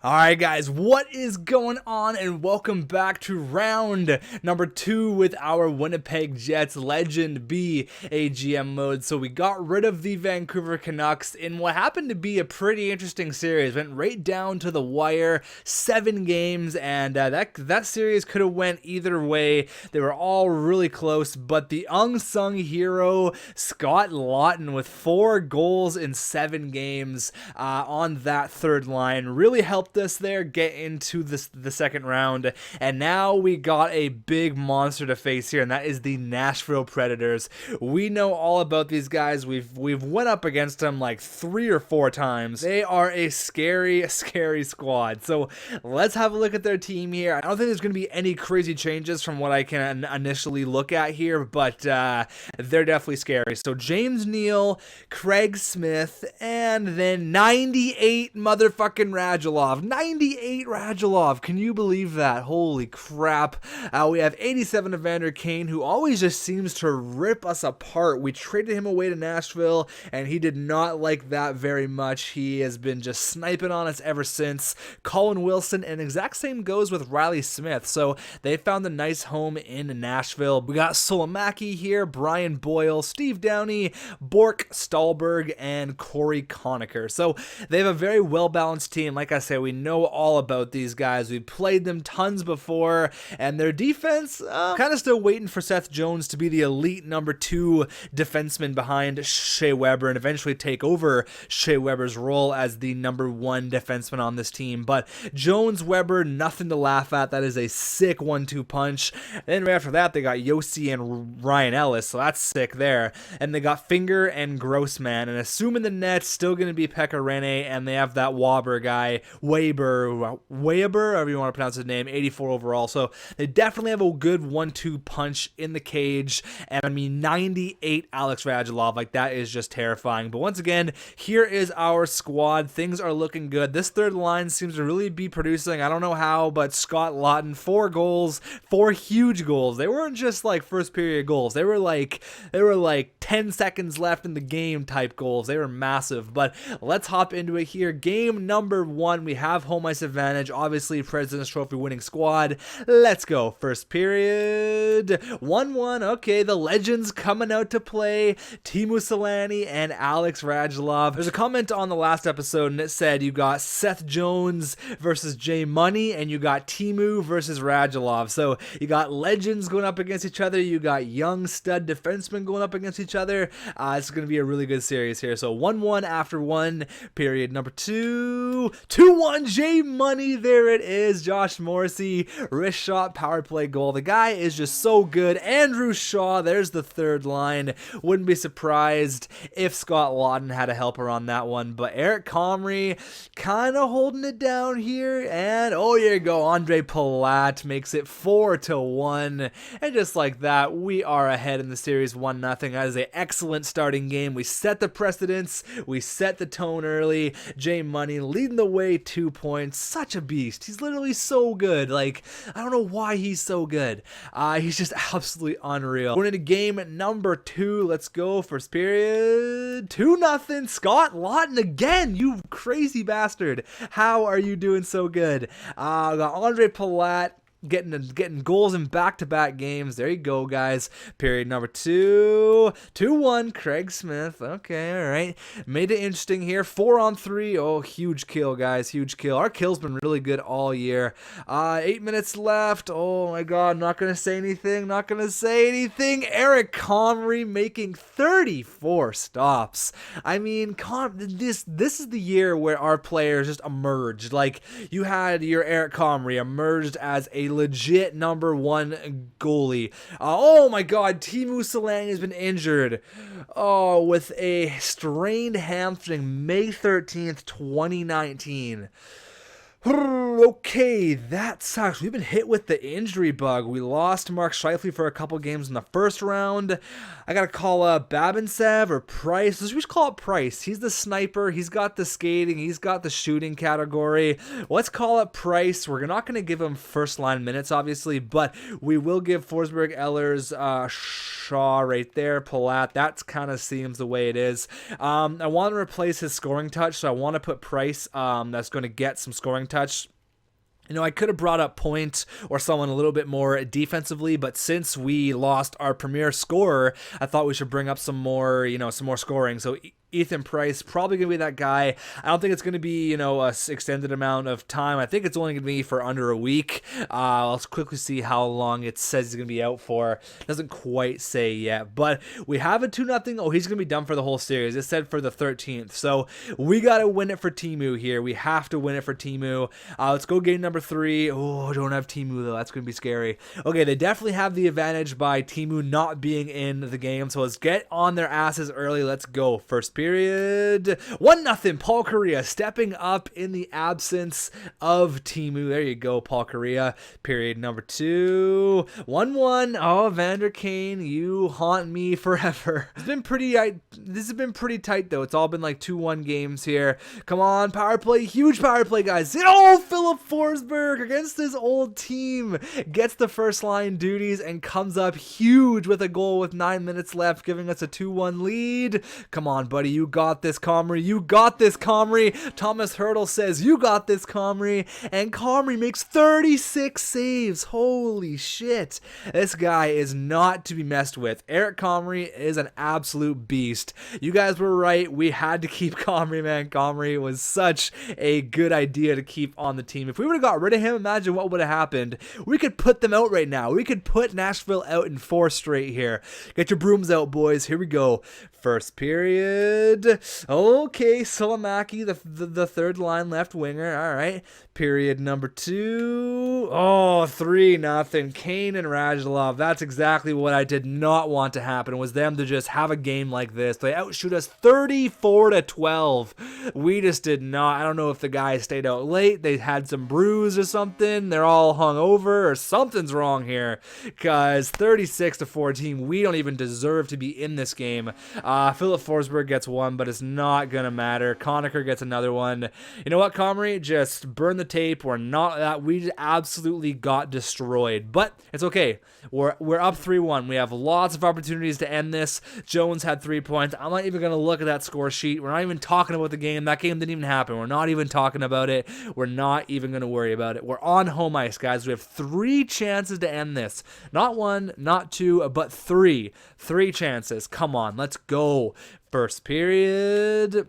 Alright guys, what is going on, and welcome back to round number 2 with our Winnipeg Jets Legend B AGM mode. So we got rid of the Vancouver Canucks in what happened to be a pretty interesting series. Went right down to the wire, 7 games, and that series could have went either way. They were all really close, but the unsung hero Scott Laughton with 4 goals in 7 games on that third line really helped us there get into the second round, and now we got a big monster to face here, and that is the Nashville Predators. We know all about these guys. We've went up against them like 3 or 4 times. They are a scary squad. So let's have a look at their team here. I don't think there's going to be any crazy changes from what I can initially look at here, but they're definitely scary. So James Neal, Craig Smith, and then 98 motherfucking Radulov. 98 Radulov. Can you believe that? Holy crap. We have 87 Evander Kane, who always just seems to rip us apart. We traded him away to Nashville, and he did not like that very much. He has been just sniping on us ever since. Colin Wilson, and exact same goes with Riley Smith. So they found a nice home in Nashville. We got Solomaki here, Brian Boyle, Steve Downey, Bork Stahlberg, and Corey Conacher. So they have a very well-balanced team. Like I said, we know all about these guys. We've played them tons before, and their defense, kind of still waiting for Seth Jones to be the elite number 2 defenseman behind Shea Weber and eventually take over Shea Weber's role as the number 1 defenseman on this team. But Jones, Weber, nothing to laugh at. That is a sick 1-2 punch. And then right after that, they got Yossi and Ryan Ellis, so that's sick there. And they got Finger and Grossman, and assuming the net's still going to be Pekka Rinne, and they have that Weber guy, Weber, however you want to pronounce his name, 84 overall. So they definitely have a good 1-2 punch in the cage. And I mean, 98 Alex Radulov, like that is just terrifying. But once again, here is our squad. Things are looking good. This third line seems to really be producing. I don't know how, but Scott Laughton, 4 goals, 4 huge goals. They weren't just like first period goals. They were like 10 seconds left in the game type goals. They were massive. But let's hop into it here. Game number 1. We have home ice advantage. Obviously, President's Trophy winning squad. Let's go. First period. 1-1. Okay, the legends coming out to play. Teemu Selanne and Alex Radulov. There's a comment on the last episode, and it said you got Seth Jones versus Jay Money, and you got Teemu versus Radulov. So you got legends going up against each other. You got young stud defensemen going up against each other. It's going to be a really good series here. So 1-1 after 1 period. Number 2. 2-1 Jay Money. There it is. Josh Morrissey, wrist shot, power play goal. The guy is just so good. Andrew Shaw, there's the third line. Wouldn't be surprised if Scott Laughton had a helper on that one. But Eric Comrie kind of holding it down here. And oh, here you go. Andre Palat makes it 4-1. And just like that, we are ahead in the series 1-0. That is an excellent starting game. We set the precedence. We set the tone early. Jay Money leading the way, 2 points. Such a beast. He's literally so good. Like, I don't know why he's so good. He's just absolutely unreal. We're into game number 2. Let's go. First period. 2-0. Scott Laughton again. You crazy bastard. How are you doing so good? Got Andre Palat getting goals in back-to-back games. There you go, guys. Period number 2. 2-1, Craig Smith. Okay, all right. Made it interesting here. 4-on-3. Oh, huge kill, guys. Huge kill. Our kill's been really good all year. 8 minutes left. Oh, my God. Not going to say anything. Not going to say anything. Eric Comrie making 34 stops. I mean, this is the year where our players just emerged. Like, you had your Eric Comrie emerged as a legit number 1 goalie. Oh my God, Teemu Selanne has been injured. Oh, with a strained hamstring, May 13th, 2019. Okay, that sucks. We've been hit with the injury bug. We lost Mark Scheifele for a couple games in the first round. I gotta call up Babinsev or Price. We should call it Price. He's the sniper. He's got the skating. He's got the shooting category. Let's call it Price. We're not going to give him first line minutes, obviously, but we will give Forsberg, Ehlers, Shaw right there, Palat. That kind of seems the way it is. I want to replace his scoring touch, so I want to put Price. That's going to get some scoring touch. You know, I could have brought up Point or someone a little bit more defensively, but since we lost our premier scorer, I thought we should bring up some more, some more scoring. So Ethan Price, probably going to be that guy. I don't think it's going to be, a extended amount of time. I think it's only going to be for under a week. I'll quickly see how long it says he's going to be out for. Doesn't quite say yet, but we have a 2-0. Oh, he's going to be done for the whole series. It said for the 13th. So we got to win it for Timu here. We have to win it for Timu. Let's go game number 3. Oh, I don't have Timu though. That's going to be scary. Okay, they definitely have the advantage by Timu not being in the game. So let's get on their asses early. Let's go. First period. 1-0. Paul Kariya stepping up in the absence of Timu. There you go, Paul Kariya. Period number 2. 1-1. Oh, Vander Kane, you haunt me forever. This has been pretty tight though. It's all been like 2-1 games here. Come on, power play. Huge power play, guys. Oh, Philip Forsberg against his old team gets the first line duties and comes up huge with a goal with 9 minutes left, giving us a 2-1 lead. Come on, buddy. You got this, Comrie. You got this, Comrie. Thomas Hurdle says, you got this, Comrie. And Comrie makes 36 saves. Holy shit. This guy is not to be messed with. Eric Comrie is an absolute beast. You guys were right. We had to keep Comrie, man. Comrie was such a good idea to keep on the team. If we would have got rid of him, imagine what would have happened. We could put them out right now. We could put Nashville out in 4 straight here. Get your brooms out, boys. Here we go. First period. Okay, Solamaki, the third line left winger. All right. Period number 2. Oh, 3-0. Kane and Radulov. That's exactly what I did not want to happen, was them to just have a game like this. They outshoot us 34-12. We just did not. I don't know if the guys stayed out late. They had some brews or something. They're all hung over or something's wrong here, because 36-14, we don't even deserve to be in this game. Philip Forsberg gets 1, but it's not going to matter. Conacher gets another one. You know what, Comrie? Just burn the tape. We're not that. We absolutely got destroyed, but it's okay. We're up 3-1. We have lots of opportunities to end this. Jones had 3 points. I'm not even going to look at that score sheet. We're not even talking about the game. That game didn't even happen. We're not even talking about it. We're not even going to worry about it. We're on home ice, guys. We have 3 chances to end this. Not 1, not 2, but 3. 3 chances. Come on, let's go. First period.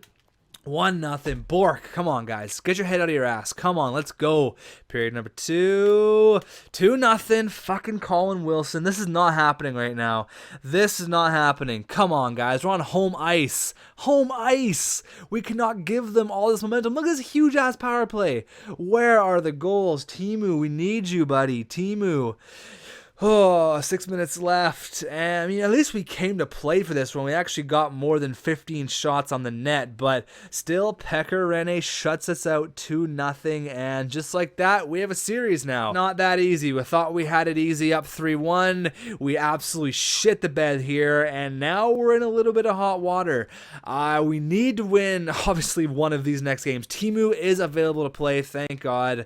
1-0. Bork. Come on, guys. Get your head out of your ass. Come on, let's go. Period number 2. 2-0. Fucking Colin Wilson. This is not happening right now. This is not happening. Come on, guys. We're on home ice. Home ice. We cannot give them all this momentum. Look at this huge-ass power play. Where are the goals? Timu, we need you, buddy. Timu. Oh, 6 minutes left. And I mean, at least we came to play for this one. We actually got more than 15 shots on the net, but still, Pekka Rinne shuts us out 2-0. And just like that, we have a series now. Not that easy. We thought we had it easy, up 3-1. We absolutely shit the bed here, and now we're in a little bit of hot water. We need to win, obviously, one of these next games. Timu is available to play, thank God.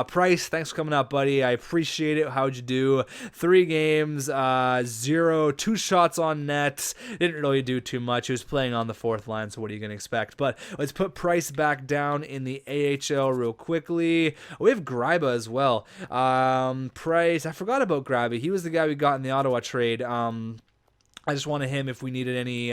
Price, thanks for coming up, buddy. I appreciate it. How'd you do? 3 games, 0, 2 shots on net. Didn't really do too much. He was playing on the 4th line, so what are you going to expect? But let's put Price back down in the AHL real quickly. We have Greiba as well. Price, I forgot about Greiba. He was the guy we got in the Ottawa trade. I just wanted him if we needed any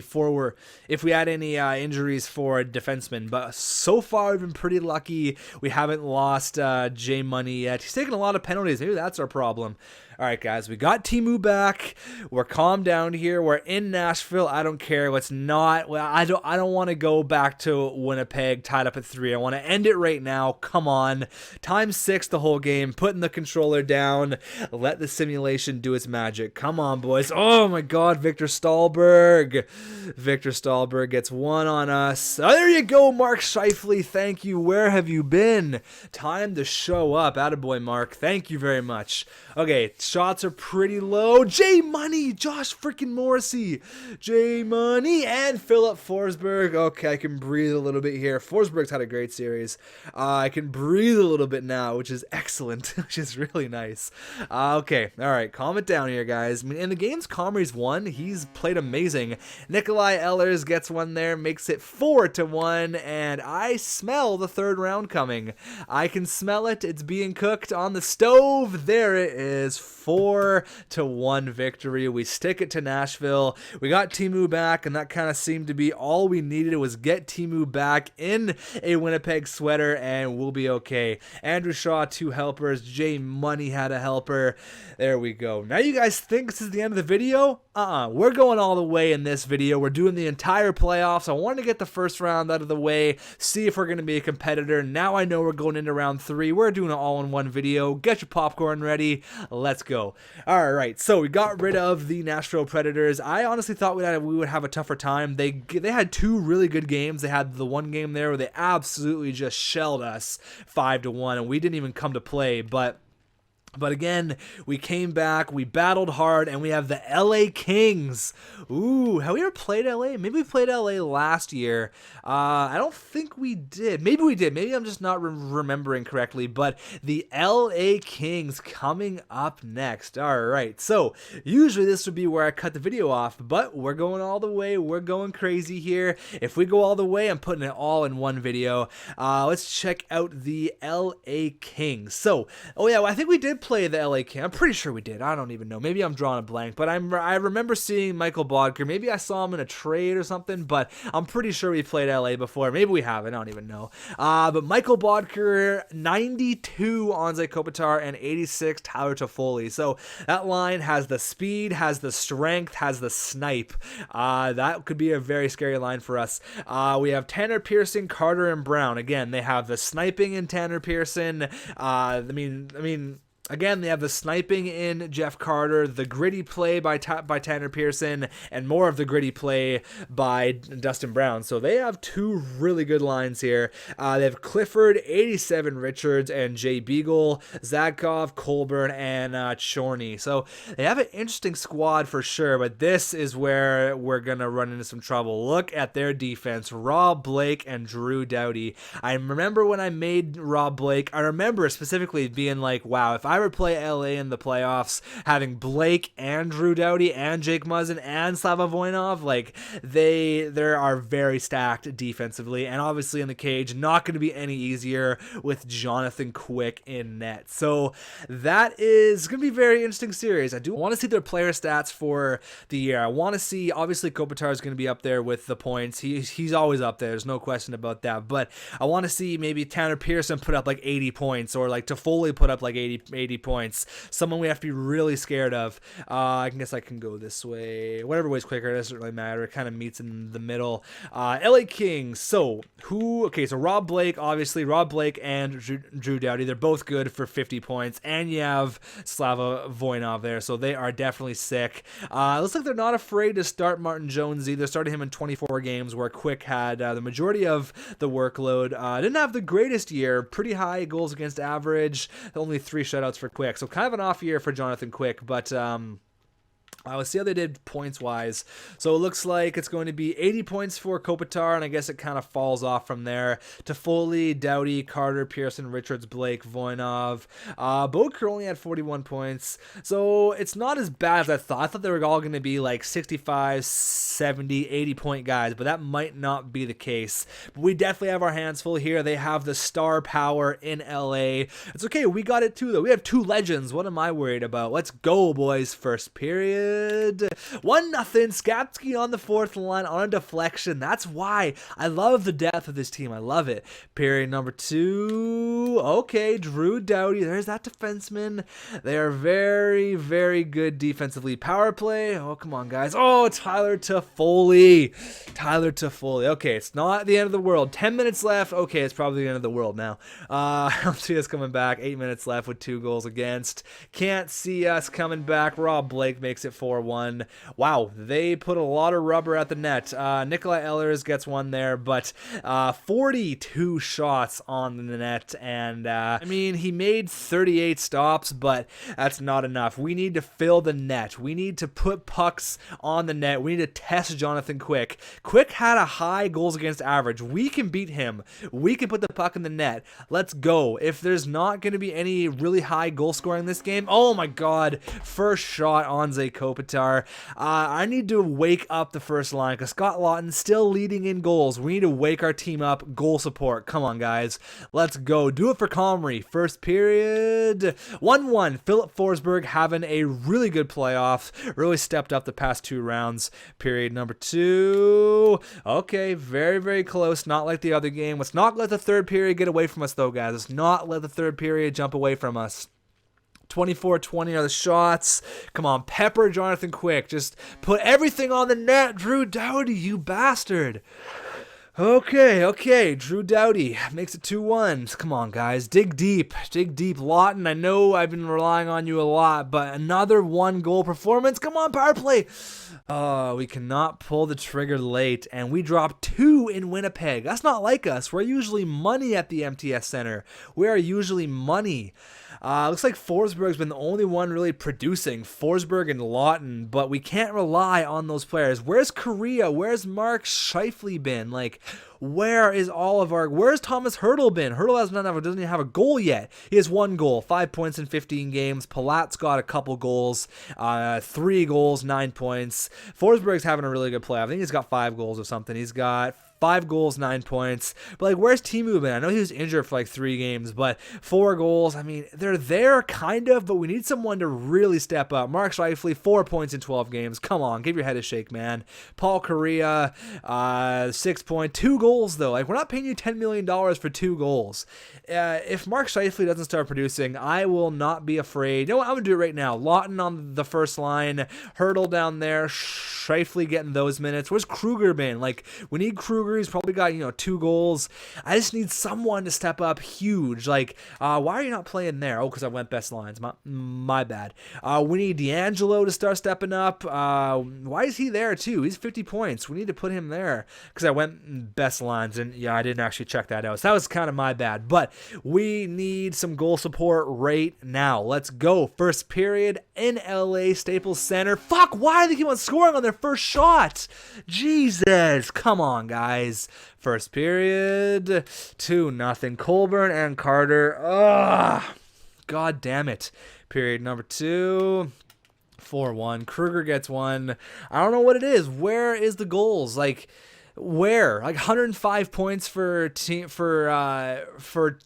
forward, if we had any injuries for a defenseman. But so far, we've been pretty lucky. We haven't lost J Money yet. He's taken a lot of penalties. Maybe that's our problem. All right, guys, we got Timu back. We're calmed down here. We're in Nashville. I don't care. Let's not. Well, I don't want to go back to Winnipeg tied up at 3. I want to end it right now. Come on, times 6 the whole game. Putting the controller down. Let the simulation do its magic. Come on, boys. Oh my God, Victor Stahlberg. Victor Stahlberg gets 1 on us. Oh, there you go, Mark Scheifele. Thank you. Where have you been? Time to show up. Attaboy, Mark. Thank you very much. Okay, shots are pretty low. J Money, Josh freaking Morrissey, J Money, and Philip Forsberg. Okay, I can breathe a little bit here. Forsberg's had a great series. I can breathe a little bit now, which is excellent, which is really nice. Okay, all right, calm it down here, guys. I mean, in the games Comrie's won, he's played amazing. Nikolai Ehlers gets 1 there, makes it 4-1, and I smell the 3rd round coming. I can smell it. It's being cooked on the stove. There it is. 4-1 victory. We stick it to Nashville. We got Timu back, and that kind of seemed to be all we needed. Was get Timu back in a Winnipeg sweater, and we'll be okay. Andrew Shaw, 2 helpers. J Money had a helper. There we go. Now you guys think this is the end of the video? We're going all the way in this video. We're doing the entire playoffs. I wanted to get the first round out of the way, see if we're going to be a competitor. Now I know we're going into round 3. We're doing an all-in-one video. Get your popcorn ready. Let's go. All right, so we got rid of the Nashville Predators. I honestly thought we would have a tougher time. They had 2 really good games. They had the one game there where they absolutely just shelled us 5-1, and we didn't even come to play, but again, we came back, we battled hard, and we have the LA Kings. Ooh, have we ever played LA? Maybe we played LA last year. I don't think we did. Maybe we did. Maybe I'm just not remembering correctly, but the LA Kings coming up next. All right, so usually this would be where I cut the video off, but we're going all the way. We're going crazy here. If we go all the way, I'm putting it all in one video. Let's check out the LA Kings. So, oh yeah, well, I think we did play the LA Kings. I'm pretty sure we did. I don't even know. Maybe I'm drawing a blank, but I remember seeing Michael Bodker. Maybe I saw him in a trade or something, but I'm pretty sure we played LA before. Maybe we haven't. I don't even know. But Michael Bodker, 92 Anze Kopitar, and 86 Tyler Toffoli. So that line has the speed, has the strength, has the snipe. That could be a very scary line for us. We have Tanner Pearson, Carter, and Brown. Again, they have the sniping in Tanner Pearson. I mean, again, they have the sniping in Jeff Carter, the gritty play by Tanner Pearson, and more of the gritty play by Dustin Brown. So they have 2 really good lines here. They have Clifford, 87 Richards, and Jay Beagle, Zadkov, Colburn, and Chorney. So they have an interesting squad for sure, but this is where we're going to run into some trouble. Look at their defense. Rob Blake and Drew Doughty. I remember when I made Rob Blake, I remember specifically being like, wow, if I ever play LA in the playoffs, having Blake and Drew Doughty and Jake Muzzin and Slava Voinov, like they are very stacked defensively, and obviously in the cage, not going to be any easier with Jonathan Quick in net. So that is going to be a very interesting series. I do want to see their player stats for the year. I want to see, obviously Kopitar is going to be up there with the points. He's always up there. There's no question about that. But I want to see maybe Tanner Pearson put up like 80 points, or like Toffoli put up like 80 points. Someone we have to be really scared of. I guess I can go this way. Whatever way's quicker, it doesn't really matter. It kind of meets in the middle. LA Kings. So so Rob Blake, obviously Rob Blake and Drew Doughty, they're both good for 50 points, and you have Slava Voinov there, so they are definitely sick. Looks like they're not afraid to start Martin Jones either. Started him in 24 games where Quick had the majority of the workload. Didn't have the greatest year, pretty high goals against average, only 3 shutouts for Quick, so kind of an off year for Jonathan Quick, but let's see how they did points-wise. So it looks like it's going to be 80 points for Kopitar, and I guess it kind of falls off from there. Toffoli, Doughty, Carter, Pearson, Richards, Blake, Voinov. Boker only had 41 points, so it's not as bad as I thought. I thought they were all going to be like 65, 70, 80-point guys, but that might not be the case. But we definitely have our hands full here. They have the star power in LA. It's okay. We got it too, though. We have 2 legends. What am I worried about? Let's go, boys. First period. period. 1-0. Skapski on the fourth line on a deflection. That's why I love the depth of this team. I love it. Period number 2. Okay, Drew Doughty. There's that defenseman. They are very, very good defensively. Power play. Oh, come on, guys. Oh, Tyler Toffoli. Okay, it's not the end of the world. 10 minutes left. Okay, it's probably the end of the world now. I don't see us coming back. 8 minutes left with 2 goals against. Can't see us coming back. Rob Blake makes it 4-1. Wow, they put a lot of rubber at the net. Nikolai Ehlers gets one there, but 42 shots on the net, and I mean, he made 38 stops, but that's not enough. We need to fill the net. We need to put pucks on the net. We need to test Jonathan Quick. Quick had a high goals against average. We can beat him. We can put the puck in the net. Let's go. If there's not going to be any really high goal scoring in this game, oh my god, first shot on Zay Kopitar. I need to wake up the first line because Scott Lawton's still leading in goals. We need to wake our team up. Goal support. Come on, guys. Let's go. Do it for Comrie. First period. 1-1. Philip Forsberg having a really good playoff. Really stepped up the past 2 rounds. Period number 2. Okay, very, very close. Not like the other game. Let's not let the third period get away from us, though, guys. Let's not let the third period jump away from us. 24-20 are the shots. Come on, pepper Jonathan Quick. Just put everything on the net. Drew Doughty, you bastard. Okay. Drew Doughty makes it 2-1. Come on, guys. Dig deep. Lawton, I know I've been relying on you a lot, but another 1-goal performance. Come on, power play. We cannot pull the trigger late, and we dropped 2 in Winnipeg. That's not like us. We're usually money at the MTS Center. We are usually money. Looks like Forsberg's been the only one really producing, Forsberg and Lawton, but we can't rely on those players. Where's Korea? Where's Mark Scheifele been? Like, where's Thomas Hertl been? Hertl doesn't even have a goal yet. He has 1 goal, 5 points in 15 games. Palat's got a couple goals, 3 goals, 9 points. Forsberg's having a really good play. I think he's got 5 goals or something. He's got 5 goals, 9 points. But like, where's Timu been? I know he was injured for like 3 games, but 4 goals. I mean, they're there kind of, but we need someone to really step up. Mark Scheifele, 4 points in 12 games. Come on, give your head a shake, man. Paul Correa, 6 points, 2 goals though. Like, we're not paying you $10 million for 2 goals. If Mark Scheifele doesn't start producing, I will not be afraid. You know what? I'm gonna do it right now. Lawton on the first line, Hertl down there, Scheifele getting those minutes. Where's Kruger been? Like, we need Kruger. He's probably got 2 goals. I just need someone to step up huge. Like, why are you not playing there? Oh, because I went best lines. My bad. We need D'Angelo to start stepping up. Why is he there too? He's 50 points. We need to put him there because I went best lines, and yeah, I didn't actually check that out. So that was kind of my bad. But we need some goal support right now. Let's go. First period in LA Staples Center. Fuck, why do they keep on scoring on their first shot? Jesus. Come on, guys. First period. 2-0. Colburn and Carter. Ugh. God damn it. Period number 2. 4-1. Kruger gets 1. I don't know what it is. Where is the goals? Like, where? Like 105 points for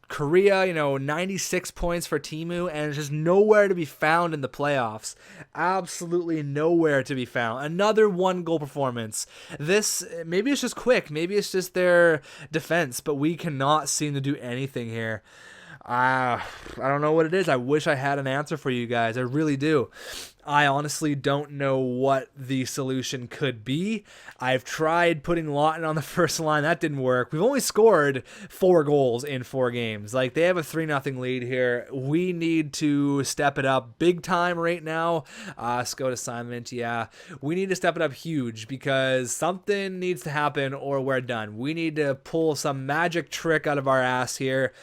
Korea, 96 points for Timu, and it's just nowhere to be found in the playoffs. Absolutely nowhere to be found. Another 1-goal performance. This, maybe it's just Quick, maybe it's just their defense, but we cannot seem to do anything here. I don't know what it is. I wish I had an answer for you guys. I really do. I honestly don't know what the solution could be. I've tried putting Lawton on the first line. That didn't work. We've only scored 4 goals in 4 games. Like, they have a 3-0 lead here. We need to step it up big time right now. Let's go to assignment. Yeah, we need to step it up huge because something needs to happen or we're done. We need to pull some magic trick out of our ass here.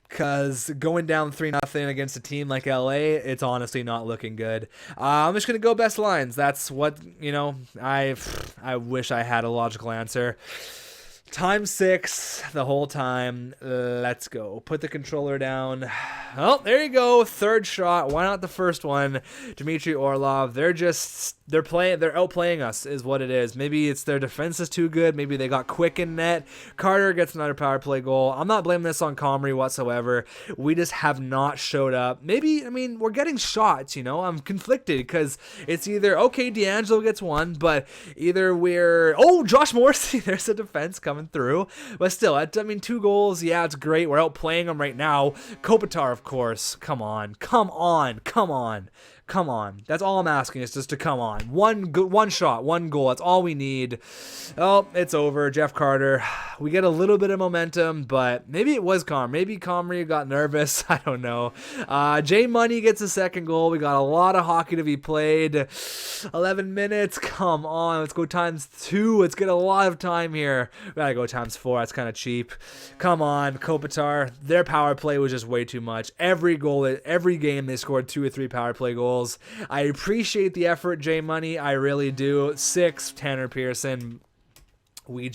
Because going down 3-0 against a team like LA, it's honestly not looking good. I'm just going to go best lines. That's what, I wish I had a logical answer. Time 6 the whole time. Let's go. Put the controller down. Oh, there you go. Third shot. Why not the first one? Dmitry Orlov. They're just they're outplaying us is what it is. Maybe it's their defense is too good. Maybe they got quick in net. Carter gets another power play goal. I'm not blaming this on Comrie whatsoever. We just have not showed up. Maybe, I mean, we're getting shots, you know. I'm conflicted because it's either, okay, D'Angelo gets one, but either Josh Morrissey, there's a defense coming through. But still, I mean, 2 goals, yeah, it's great. We're outplaying them right now. Kopitar, of course. Come on. That's all I'm asking is just to come on. One shot, 1 goal. That's all we need. Oh, it's over. Jeff Carter. We get a little bit of momentum, but maybe it was Maybe Comrie got nervous. I don't know. Jay Money gets a 2nd goal. We got a lot of hockey to be played. 11 minutes. Come on. Let's go ×2. Let's get a lot of time here. We gotta go ×4. That's kind of cheap. Come on, Kopitar. Their power play was just way too much. Every game they scored 2 or 3 power play goals. I appreciate the effort, Jay Money. I really do. 6, Tanner Pearson. We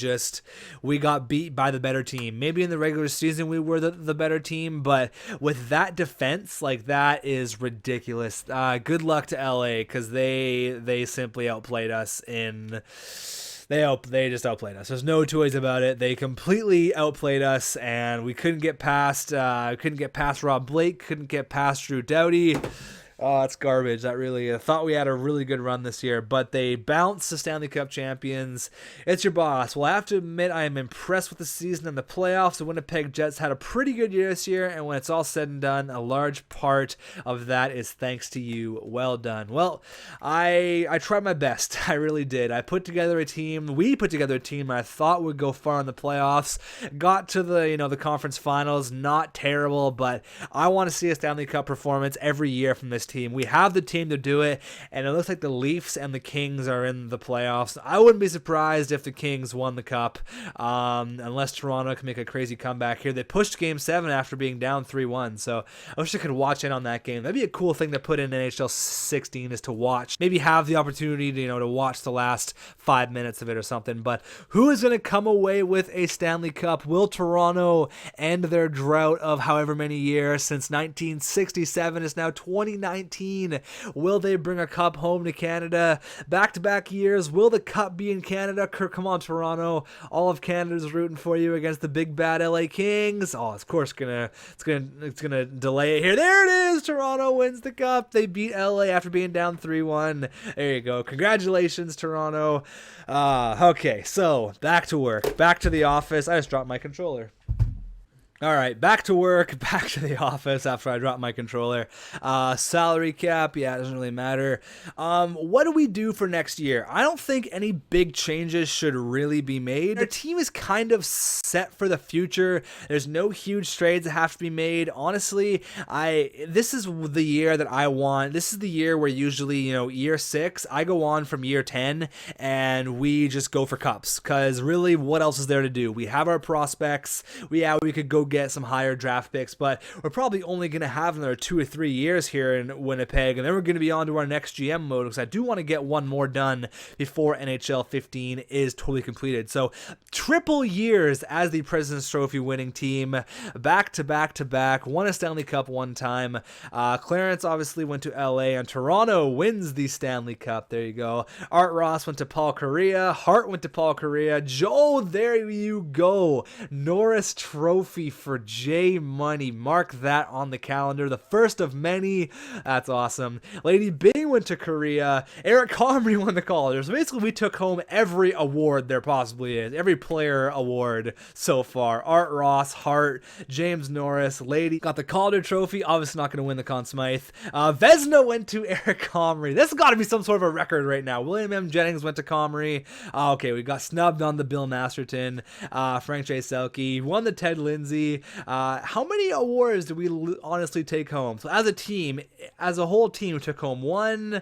got beat by the better team. Maybe in the regular season we were the better team, but with that defense, like, that is ridiculous. Good luck to LA because they simply outplayed us They just outplayed us. There's no two ways about it. They completely outplayed us, and we couldn't get past Rob Blake, couldn't get past Drew Doughty. Oh, it's garbage. That really, I thought we had a really good run this year, but they bounced the Stanley Cup champions. It's your boss. Well, I have to admit, I am impressed with the season and the playoffs. The Winnipeg Jets had a pretty good year this year, and when it's all said and done, a large part of that is thanks to you. Well done. Well, I tried my best. I really did. We put together a team I thought would go far in the playoffs. Got to the conference finals. Not terrible, but I want to see a Stanley Cup performance every year from this team. We have the team to do it, and it looks like the Leafs and the Kings are in the playoffs. I wouldn't be surprised if the Kings won the Cup, unless Toronto can make a crazy comeback here. They pushed Game 7 after being down 3-1, so I wish I could watch in on that game. That'd be a cool thing to put in NHL 16 is to watch. Maybe have the opportunity to watch the last 5 minutes of it or something. But who is going to come away with a Stanley Cup? Will Toronto end their drought of however many years since 1967 is now 2019? Will they bring a cup home to Canada? Back-to-back years. Will the cup be in Canada? Come on, Toronto. All of Canada's rooting for you against the big bad LA Kings. Oh, of course, it's gonna delay it here. There it is. Toronto wins the cup. They beat LA after being down 3-1. There you go. Congratulations, Toronto. Okay, so back to work. Back to the office. I just dropped my controller. All right, back to work, back to the office after I dropped my controller. Salary cap, yeah, it doesn't really matter. What do we do for next year? I don't think any big changes should really be made. Our team is kind of set for the future. There's no huge trades that have to be made. Honestly, this is the year that I want. This is the year where usually, year 6, I go on from year 10 and we just go for cups. Because really, what else is there to do? We have our prospects. We could go get some higher draft picks, but we're probably only going to have another 2 or 3 years here in Winnipeg, and then we're going to be on to our next GM mode, because I do want to get one more done before NHL 15 is totally completed. So triple years as the President's Trophy winning team, back to back to back, won a Stanley Cup one time. Clarence obviously went to LA, and Toronto wins the Stanley Cup. There you go. Art Ross went to Paul Kariya. Hart went to Paul Kariya. Joe, there you go. Norris Trophy for J Money. Mark that on the calendar. The first of many. That's awesome. Lady Bing went to Korea. Eric Comrie won the Calder. So basically we took home every award there possibly is. Every player award so far. Art Ross, Hart, James Norris, Lady got the Calder Trophy. Obviously not going to win the Conn Smythe. Vezina went to Eric Comrie. This has got to be some sort of a record right now. William M. Jennings went to Comrie. Okay, we got snubbed on the Bill Masterton. Frank J. Selke won the Ted Lindsay. How many awards did we honestly take home? So as a team, as a whole team, we took home 1,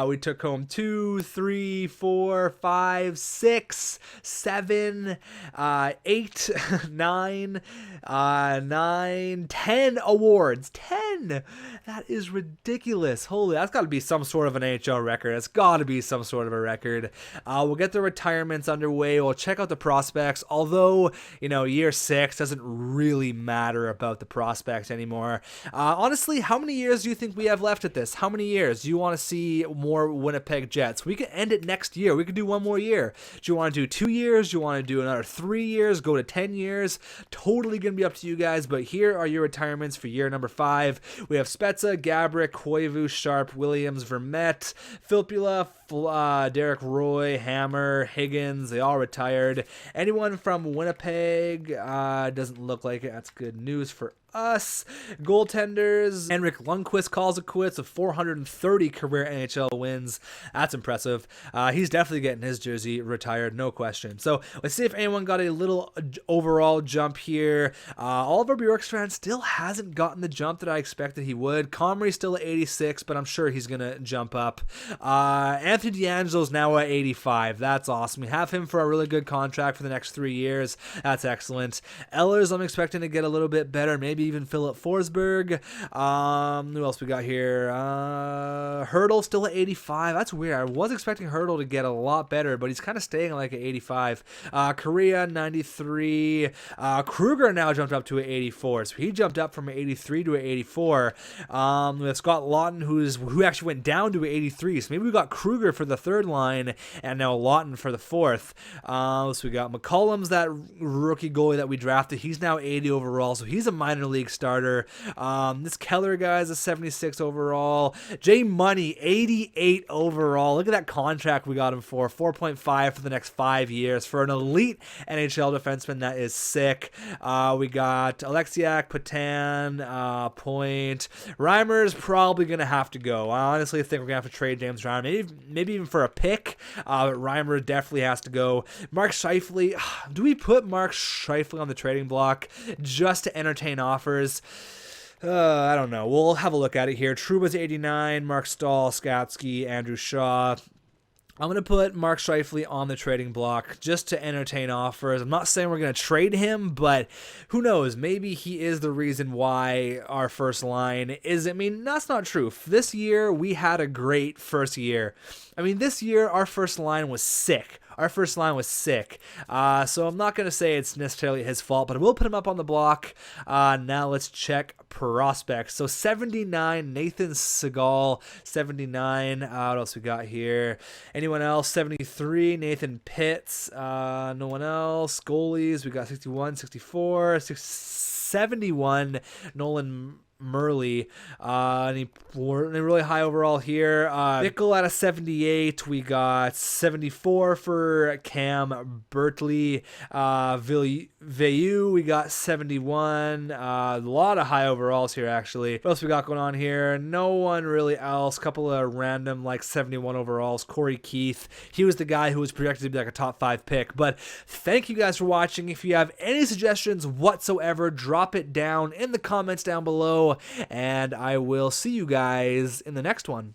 we took home 2, 3, 4, 5, 6, 7, 8, 9, 10 awards. 10! That is ridiculous. Holy, that's got to be some sort of an NHL record. That's got to be some sort of a record. We'll get the retirements underway. We'll check out the prospects. Although, year 6 doesn't really matter about the prospect anymore. Honestly, how many years do you think we have left at this? How many years do you want to see more Winnipeg Jets? We could end it next year. We could do one more year. Do you want to do 2 years? Do you want to do another 3 years? Go to 10 years? Totally going to be up to you guys, but here are your retirements for year number 5. We have Spezza, Gabrick, Koivu, Sharp, Williams, Vermette, Filppula, Derek Roy, Hammer, Higgins, they all retired. Anyone from Winnipeg doesn't look like it. That's good news for us. Goaltenders, Henrik Lundqvist calls it quits with 430 career NHL wins. That's impressive. He's definitely getting his jersey retired, no question. So let's see if anyone got a little overall jump here. Oliver Bjorkstrand still hasn't gotten the jump that I expected he would. Comrie's still at 86, but I'm sure he's going to jump up. Anthony DeAngelo's now at 85. That's awesome. We have him for a really good contract for the next 3 years. That's excellent. Ehlers, I'm expecting to get a little bit better, maybe even Philip Forsberg. Who else we got here? Hurdle still at 85. That's weird. I was expecting Hurdle to get a lot better, but he's kind of staying like at 85. Korea 93. Kruger now jumped up to an 84, so he jumped up from an 83 to an 84. We have Scott Lawton, who actually went down to an 83. So maybe we got Kruger for the 3rd line, and now Lawton for the 4th. So we got McCollum's that rookie goalie that we drafted. He's now 80 overall, so he's a minor league starter. This Keller guy is a 76 overall. Jay Money, 88 overall. Look at that contract we got him for. 4.5 for the next 5 years. For an elite NHL defenseman, that is sick. We got Alexiak, Patan, Point. Reimer's probably going to have to go. I honestly think we're going to have to trade James Reimer. Maybe even for a pick. But Reimer definitely has to go. Mark Scheifele. Do we put Mark Scheifele on the trading block just to entertain offers? I don't know. We'll have a look at it here. Trouba's 89, Mark Stahl, Skatsky, Andrew Shaw. I'm going to put Mark Scheifele on the trading block just to entertain offers. I'm not saying we're going to trade him, but who knows? Maybe he is the reason why our first line is. I mean, that's not true. This year, we had a great first year. I mean, this year, our first line was sick. So I'm not going to say it's necessarily his fault, but I will put him up on the block. Now let's check prospects. So 79, Nathan Segal. 79, what else we got here? Anyone else? 73, Nathan Pitts. No one else. Goalies, we got 61, 64, 71, Nolan Murley, and he really high overall here. Bickle out of 78. We got 74 for Cam Bertley. Veyu, we got 71. A lot of high overalls here, actually. What else we got going on here? No one really else. Couple of random, like 71 overalls. Corey Keith. He was the guy who was projected to be like a top 5 pick. But thank you guys for watching. If you have any suggestions whatsoever, drop it down in the comments down below. And I will see you guys in the next one.